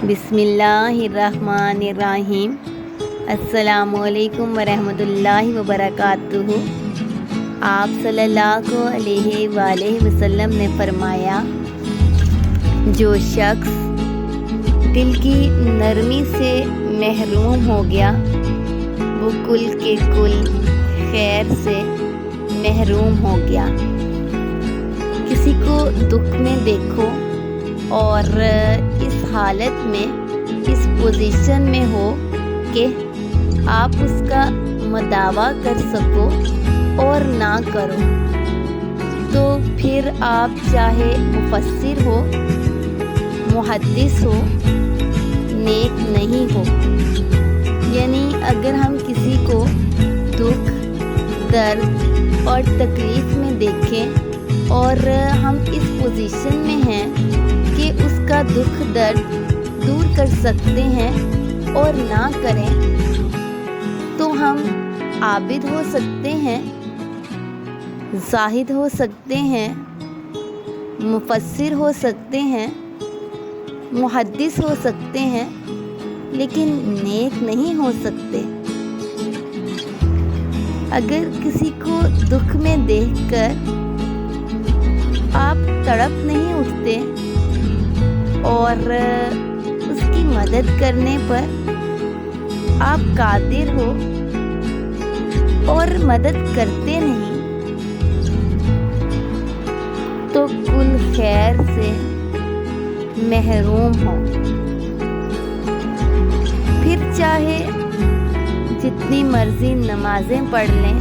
بسم اللہ الرحمن الرحیم۔ السلام علیکم ورحمۃ اللہ وبرکاتہ۔ آپ صلی اللہ علیہ وآلہ وسلم نے فرمایا، جو شخص دل کی نرمی سے محروم ہو گیا وہ کل کے کل خیر سے محروم ہو گیا۔ کسی کو دکھ میں دیکھو اور اس حالت میں، اس پوزیشن میں ہو کہ آپ اس کا مداوع کر سکو اور نہ کرو، تو پھر آپ چاہے مفسر ہو، محدث ہو، نیک نہیں ہو۔ یعنی اگر ہم کسی کو دکھ، درد اور تکلیف میں دیکھیں اور ہم اس پوزیشن میں ہیں کہ اس کا دکھ درد دور کر سکتے ہیں اور نہ کریں، تو ہم عابد ہو سکتے ہیں، زاہد ہو سکتے ہیں، مفسر ہو سکتے ہیں، محدث ہو سکتے ہیں، لیکن نیک نہیں ہو سکتے۔ اگر کسی کو دکھ میں دیکھ کر آپ تڑپ نہیں اٹھتے اور اس کی مدد کرنے پر آپ قادر ہو اور مدد کرتے نہیں، تو کل خیر سے محروم ہو۔ پھر چاہے جتنی مرضی نمازیں پڑھ لیں،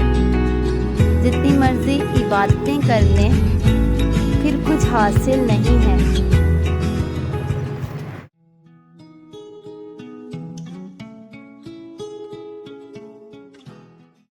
جتنی مرضی عبادتیں کر لیں، پھر کچھ حاصل نہیں ہے۔